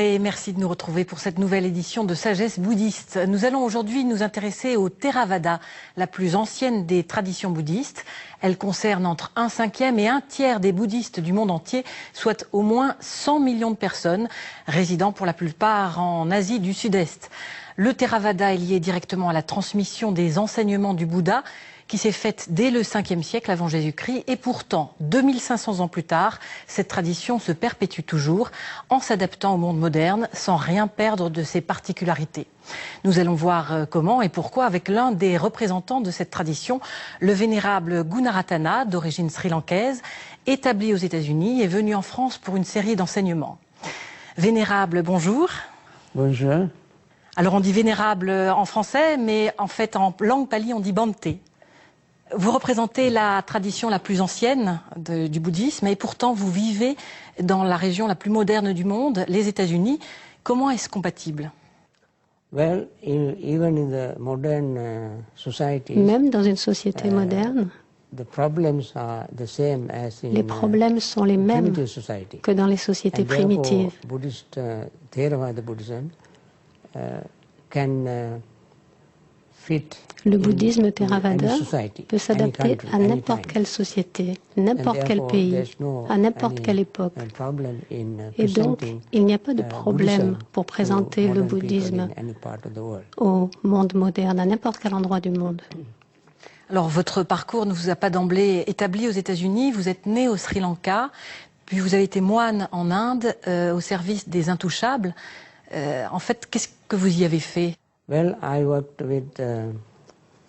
et merci de nous retrouver pour cette nouvelle édition de Sagesse bouddhiste. Nous allons aujourd'hui nous intéresser au Theravada, la plus ancienne des traditions bouddhistes. Elle concerne entre 1/5 et 1/3 des bouddhistes du monde entier, soit au moins 100 millions de personnes, résidant pour la plupart en Asie du Sud-Est. Le Theravada est lié directement à la transmission des enseignements du Bouddha, qui s'est faite dès le 5e siècle avant Jésus-Christ. Et pourtant, 2500 ans plus tard, cette tradition se perpétue toujours en s'adaptant au monde moderne sans rien perdre de ses particularités. Nous allons voir comment et pourquoi avec l'un des représentants de cette tradition, le vénérable Gunaratana, d'origine sri-lankaise, établi aux États-Unis et venu en France pour une série d'enseignements. Vénérable, bonjour. Bonjour. Alors on dit vénérable en français, mais en fait en langue pali on dit Bhante. Vous représentez la tradition la plus ancienne du bouddhisme et pourtant vous vivez dans la région la plus moderne du monde, les États-Unis. Comment est-ce compatible? Well, even in the modern society, même dans une société moderne, the problems are the same as in les problèmes sont les mêmes primitive society. que dans les sociétés And therefore, primitives. Buddhist Theravada Buddhism can fit Le bouddhisme in Theravada any society, peut s'adapter any country, à n'importe anytime. quelle société, And n'importe quel therefore, pays, there's no à n'importe any, quelle époque. problem in Et donc, presenting, il n'y a pas de problème Buddhism pour to présenter le modern people bouddhisme in any part of the world. au monde moderne, à n'importe quel endroit du monde. Alors votre parcours ne vous a pas d'emblée établi aux États-Unis, vous êtes né au Sri Lanka, puis vous avez été moine en Inde au service des intouchables. En fait, qu'est-ce que vous y avez fait? Well, I worked with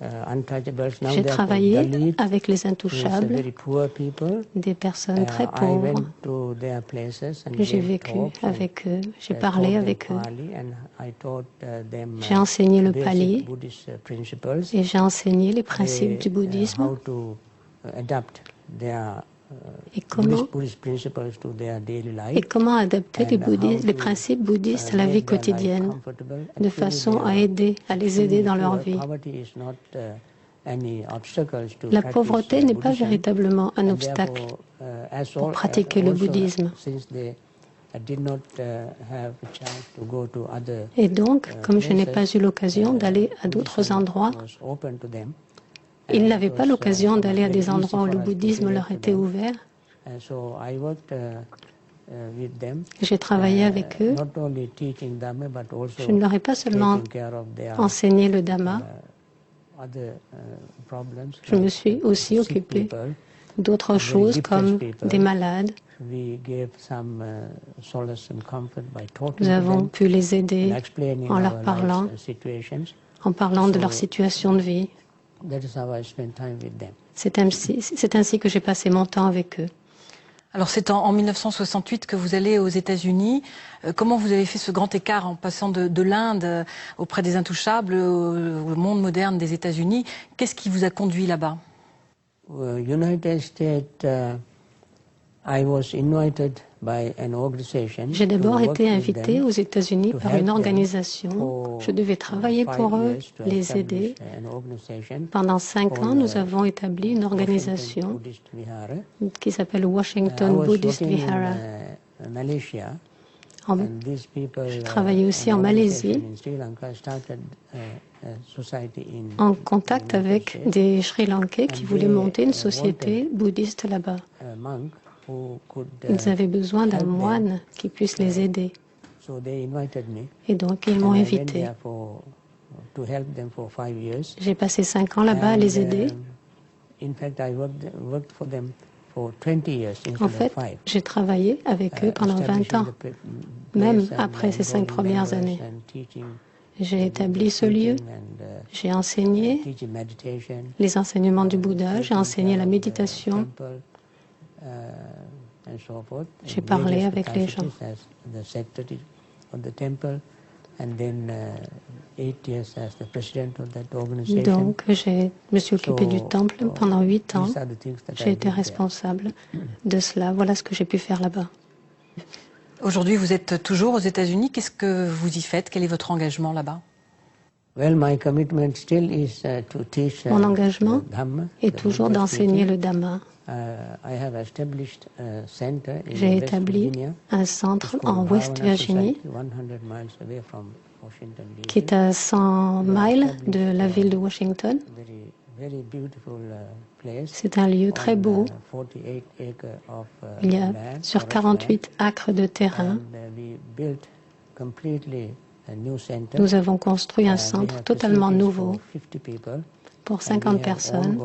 untouchables. Now J'ai they are travaillé called Dalit, avec les who is a intouchables, very poor people. des personnes très I pauvres. went to their places and J'ai gave vécu talks and, avec eux, j'ai taught parlé them avec eux. Pali, and I taught them, J'ai enseigné le basic pali Buddhist principles, et j'ai enseigné les principes du how bouddhisme to adapt their et comment, Buddhist principles to their daily et life, comment adapter les, and how les to, principes bouddhistes à la vie make their life quotidienne comfortable. de Actually, façon they à are aider, à les aider dans leur vie. Poverty is not any obstacles to La practice pauvreté n'est pas Buddhism. véritablement un And obstacle therefore, as pour al- pratiquer le also, bouddhisme. Since they did not have a chance to go to other Et donc, comme je n'ai pas eu l'occasion d'aller à Buddhism d'autres endroits, was open to them. ils And n'avaient it pas was, l'occasion d'aller à very des endroits où easy le for us to bouddhisme relate leur to était them. ouvert. And so I worked with them, J'ai travaillé avec eux. not only teaching Dhamma, but also Je ne leur ai pas seulement taking care of their enseigné le Dhamma, other problems. je me like suis aussi sick occupée people. d'autres choses comme des malades. We gave some solace and comfort by talking Nous to avons them pu les aider and explaining en leur our parlant, lives, situations. en parlant de So, leur situation de vie. That is how I spent time with them. C'est ainsi que j'ai passé mon temps avec eux. Alors c'est en 1968 que vous allez aux États-Unis. Comment vous avez fait ce grand écart en passant de l'Inde auprès des intouchables au monde moderne des États-Unis? Qu'est-ce qui vous a conduit là-bas? United States, I was invited by an organization. J'ai d'abord to work été with invité them aux États-Unis to par help une them organisation. for Je devais travailler 5 pour eux, years to les establish aider. an organization Pendant 5 ans, called, nous avons établi une Washington organisation Buddhist Vihara. qui s'appelle I Washington was Buddhist working Vihara. in Malaysia. En- And these people, Je travaillais aussi an en Malaisie, organization in Sri Lanka started a society in en contact United avec States. des Sri Lankais qui And voulaient they, monter une wanted société bouddhiste là-bas. A monk who could, Ils avaient besoin d'un help them. moine qui puisse les aider. So they invited me. Et donc, ils m'ont And I went invité. there to help them for 5 years. J'ai passé 5 ans là-bas à les aider. In fact, I worked for them for 20 years instead En of fait, 5. j'ai travaillé avec eux pendant 20 ans. Même après ces 5 premières années. J'ai établi ce lieu, j'ai enseigné les enseignements du Bouddha, j'ai enseigné la méditation, j'ai parlé avec les gens. Donc, je me suis occupé du temple pendant 8 ans. J'ai été responsable de cela. Voilà ce que j'ai pu faire là-bas. Aujourd'hui, vous êtes toujours aux États-Unis. Qu'est-ce que vous y faites? Quel est votre engagement là-bas? Mon engagement est toujours d'enseigner le Dhamma. J'ai établi un centre en West Virginie qui est à 100 miles de la ville de Washington. C'est un lieu très beau. Il y a sur 48 acres de terrain. Nous avons construit un centre totalement nouveau pour 50 personnes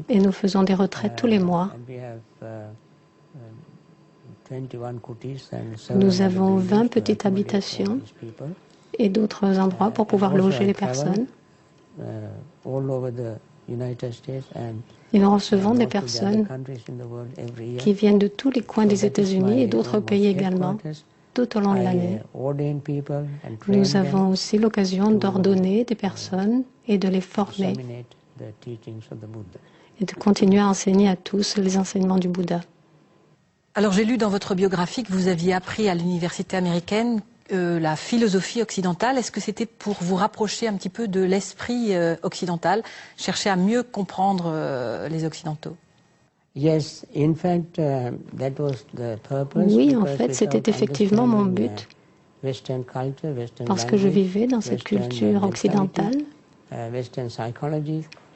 et nous faisons des retraites tous les mois. Nous avons 20 petites habitations et d'autres endroits pour pouvoir loger les personnes. Et nous recevons des personnes qui viennent de tous les coins des États-Unis et d'autres pays également, tout au long de l'année. Nous avons aussi l'occasion d'ordonner des personnes et de les former et de continuer à enseigner à tous les enseignements du Bouddha. Alors j'ai lu dans votre biographie que vous aviez appris à l'université américaine la philosophie occidentale. Est-ce que c'était pour vous rapprocher un petit peu de l'esprit occidental, chercher à mieux comprendre les Occidentaux? Oui, en fait, c'était effectivement mon but, parce que je vivais dans cette culture occidentale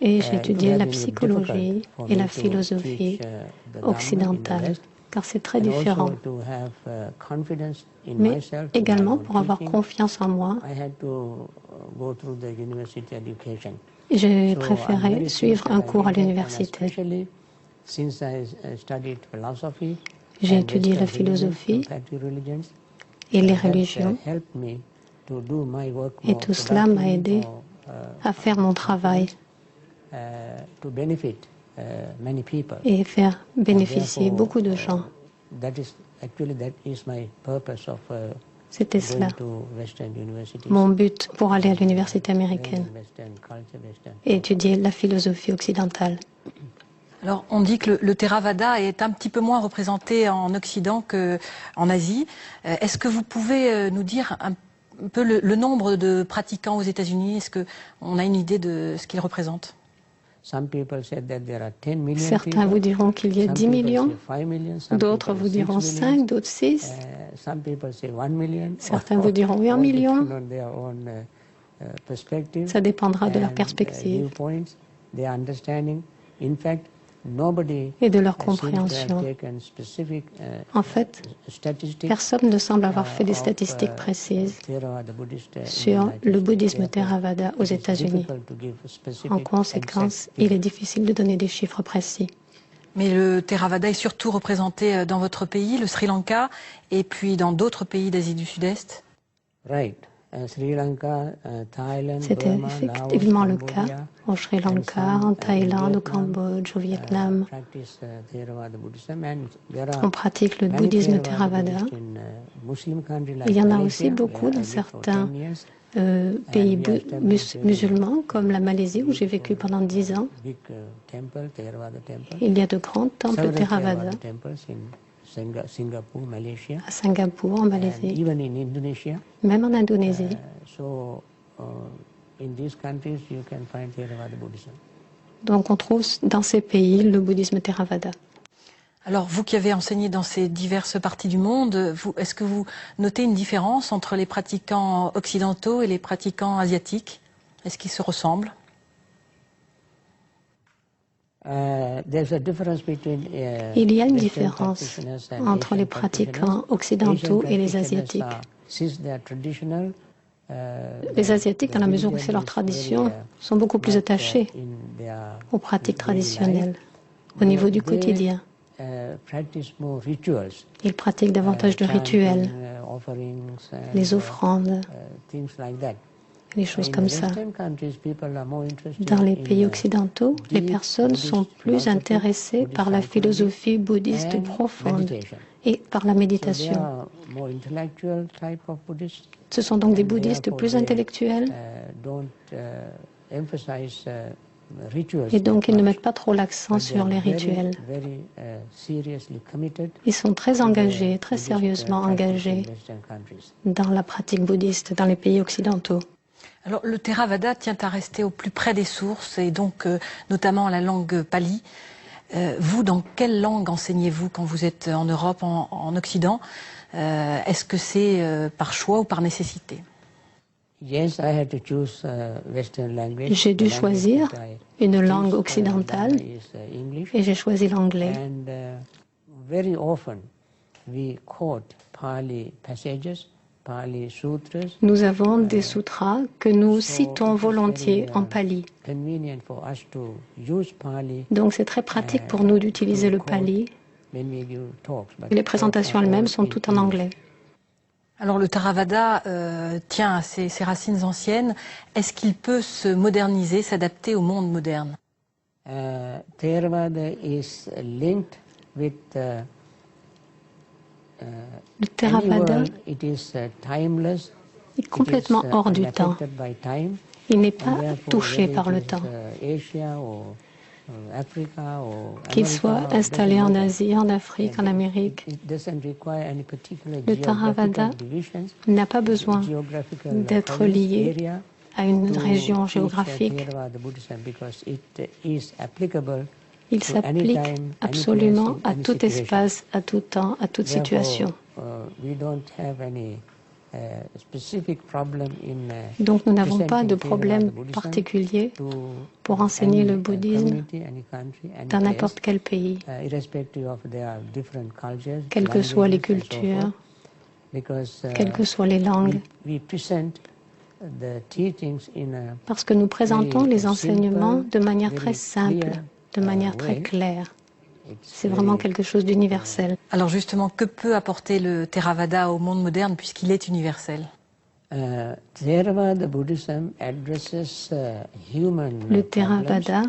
et j'étudiais la psychologie et la philosophie occidentale, car c'est très différent. Mais également, pour avoir confiance en moi, j'ai préféré suivre un cours à l'université. J'ai étudié la philosophie et les religions, et tout cela m'a aidé à faire mon travail et faire bénéficier beaucoup de gens. C'était cela, mon but pour aller à l'université américaine et étudier la philosophie occidentale. Alors, on dit que le Theravada est un petit peu moins représenté en Occident qu'en Asie. Est-ce que vous pouvez nous dire un peu le nombre de pratiquants aux États-Unis? Est-ce qu'on a une idée de ce qu'ils représentent? Certains vous diront qu'il y a 10 millions, d'autres vous diront 5, d'autres 6. Certains vous diront 1 million. Ça dépendra de leur perspective et de leur compréhension. En fait, personne ne semble avoir fait des statistiques précises sur le bouddhisme Theravada aux États-Unis. En conséquence, il est difficile de donner des chiffres précis. Mais le Theravada est surtout représenté dans votre pays, le Sri Lanka, et puis dans d'autres pays d'Asie du Sud-Est? C'était effectivement le cas au Sri Lanka, en Thaïlande, au Cambodge, au Vietnam. On pratique le bouddhisme Theravada. Il y en a aussi beaucoup dans certains pays musulmans, comme la Malaisie, où j'ai vécu pendant 10 ans. Il y a de grands temples Theravada à Singapour, en Malaisie, même en Indonésie. Donc on trouve dans ces pays le bouddhisme Theravada. Alors vous qui avez enseigné dans ces diverses parties du monde, est-ce que vous notez une différence entre les pratiquants occidentaux et les pratiquants asiatiques? Est-ce qu'ils se ressemblent? Il y a une différence entre les pratiquants occidentaux et les asiatiques. Les asiatiques, dans la mesure où c'est leur tradition, sont beaucoup plus attachés aux pratiques traditionnelles au niveau du quotidien. Ils pratiquent davantage de rituels, les offrandes, des choses comme ça. Dans les pays occidentaux, les personnes sont plus intéressées par la philosophie bouddhiste profonde et par la méditation. Ce sont donc des bouddhistes plus intellectuels Et donc, ils ne mettent pas trop l'accent sur les rituels. Ils sont très engagés, très sérieusement engagés dans la pratique bouddhiste dans les pays occidentaux. Alors, le Theravada tient à rester au plus près des sources et donc notamment la langue pali. Vous, dans quelle langue enseignez-vous quand vous êtes en Europe, en Occident? Est-ce que c'est par choix ou par nécessité? J'ai dû choisir une langue occidentale et j'ai choisi l'anglais. Nous avons des sutras que nous citons volontiers en pali. Donc c'est très pratique pour nous d'utiliser le pali. Les présentations elles-mêmes sont toutes en anglais. Alors le Theravada tient à ses racines anciennes. Est-ce qu'il peut se moderniser, s'adapter au monde moderne? Theravada is linked with le Theravada est complètement hors du temps. Il n'est pas touché par le temps. Qu'il soit installé en Asie, en Afrique, en Amérique, le Theravada n'a pas besoin d'être lié à une région géographique. Il s'applique absolument à tout espace, à tout temps, à toute situation. Donc nous n'avons pas de problème particulier pour enseigner le bouddhisme dans n'importe quel pays, quelles que soient les cultures, quelles que soient les langues, parce que nous présentons les enseignements de manière très simple, de manière très claire. C'est vraiment quelque chose d'universel. Alors justement, que peut apporter le Theravada au monde moderne puisqu'il est universel? Le Theravada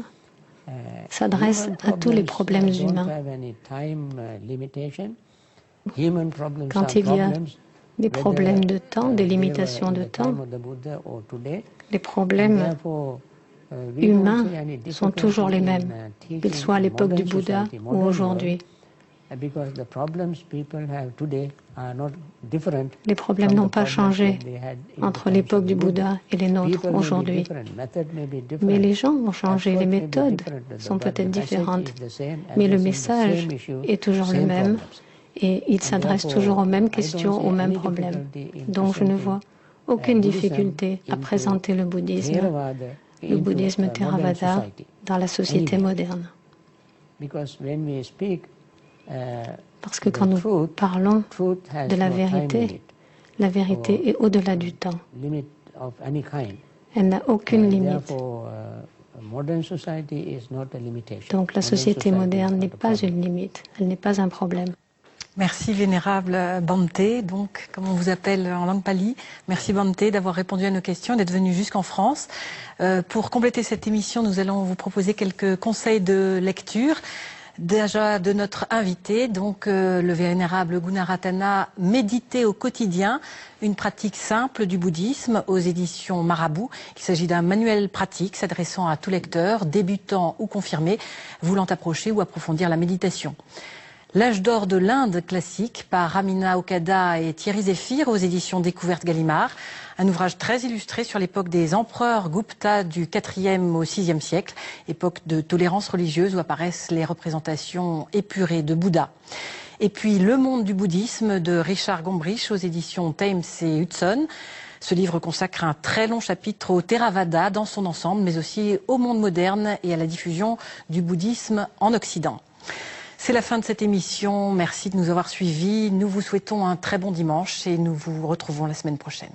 s'adresse à tous les problèmes humains. Quand il y a des problèmes de temps, des limitations de temps, les problèmes humains sont toujours les mêmes, qu'ils soient à l'époque du Bouddha ou aujourd'hui. Les problèmes n'ont pas changé entre l'époque du Bouddha et les nôtres aujourd'hui. Mais les gens ont changé, les méthodes sont peut-être différentes, mais le message est toujours le même et il s'adresse toujours aux mêmes questions, aux mêmes problèmes. Donc je ne vois aucune difficulté à présenter le bouddhisme Theravada dans la société moderne. Parce que quand nous parlons de la vérité est au-delà du temps. Elle n'a aucune limite. Donc la société moderne n'est pas une limite, elle n'est pas un problème. Merci Vénérable Bhante, donc comme on vous appelle en langue pali. Merci Bhante d'avoir répondu à nos questions, d'être venu jusqu'en France. Pour compléter cette émission, nous allons vous proposer quelques conseils de lecture. Déjà de notre invité, donc le Vénérable Gunaratana, Méditer au quotidien, une pratique simple du bouddhisme aux éditions Marabout. Il s'agit d'un manuel pratique s'adressant à tout lecteur, débutant ou confirmé, voulant approcher ou approfondir la méditation. L'âge d'or de l'Inde classique par Ramina Okada et Thierry Zéphir aux éditions Découverte Gallimard. Un ouvrage très illustré sur l'époque des empereurs Gupta du 4e au 6e siècle, époque de tolérance religieuse où apparaissent les représentations épurées de Bouddha. Et puis Le monde du bouddhisme de Richard Gombrich aux éditions Thames et Hudson. Ce livre consacre un très long chapitre au Theravada dans son ensemble, mais aussi au monde moderne et à la diffusion du bouddhisme en Occident. C'est la fin de cette émission. Merci de nous avoir suivis. Nous vous souhaitons un très bon dimanche et nous vous retrouvons la semaine prochaine.